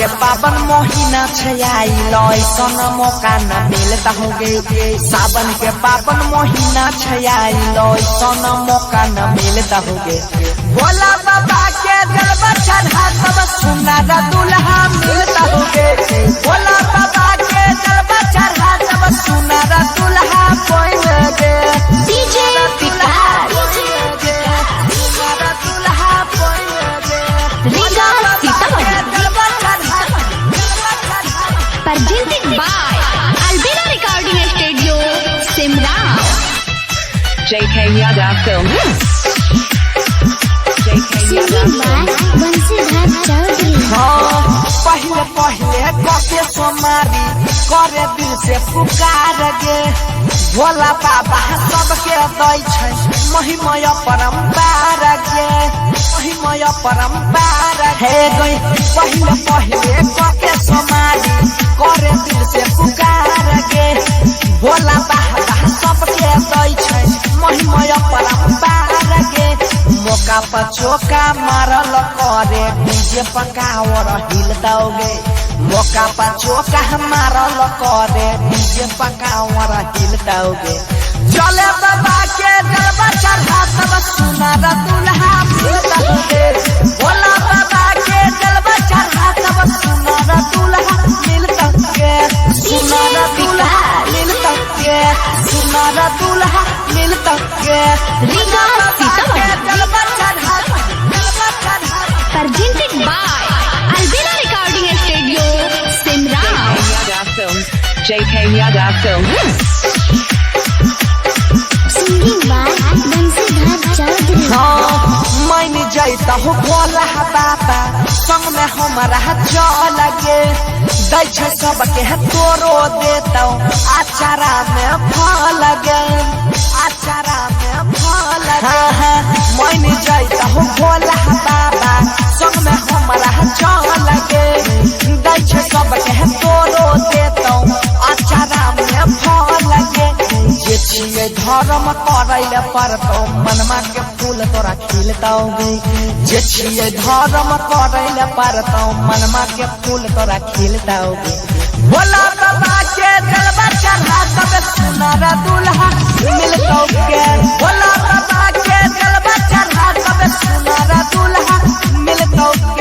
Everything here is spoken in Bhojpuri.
के पावन महीना छयाई ऐसन मौका न मिलता होगे। सावन के पावन महीना छयाई ऐसन मौका न मिलता होगे। भोला बाबा के जलवा चढ़ा तब सुंदर दुल्हा मिलता होगे। भोला बाबा के जलवा चढ़ा तब सुंदर दुल्हा पाएंगे। डीजे पिकार presented by Albina Recording Studio, Simra. JK Yadav Films. Singing by Bansidhar Chaudhary. पहले पहले कके सोमारी करे दिल से पुकार गे। भोला बाबा सबके दै छै महिमय परम्पार गे। महिमय परम्पार हे गई पहले पहले कके सोमारी करे दिल से पुकार गे। भोला बाबा सबके दै छै महिमय परम्पार गे। मौका पर चौका मारल करे डीजे पकावर हिलताओगे। मौका पर चौका मारल करे डीजे पकावर हिलताओगे। चले बाबा के जलवा चढ़ा तब सुनर दुल्हा मिलताओगे। भोला बाबा के जलवा चढ़ा तब सुनर दुल्हा मिलताओगे। सुनर दुल्हा मिलताओगे। सुनर दुल्हा मिलताओगे। Presented by Albina Recording Studio, Simra. JK Yadav Films. Singing by Bansidhar Chaudhary. मैंने जैता हो भोला बाबा संग में हमारा चल गे। दै छै सबके तोरो देता आचारा में फल गे। आचारा में फल गे। मैंने जैता हो भोला बाबा संग में हमारा चल गे। दै छै सबके तोरो देता आचारा में फल गे। जे छिए धर्म करैले परतो मनमा के फूल तोरा खिलताओगे। जे छिए धर्म करैले परतो मनमा के फूल तोरा खिलताओगे। भोला बाबा के जलवा चढ़ा तब सुनर दुल्हा मिलताओगे। भोला बाबा के जलवा चढ़ा तब सुनर दुल्हा मिलताओगे।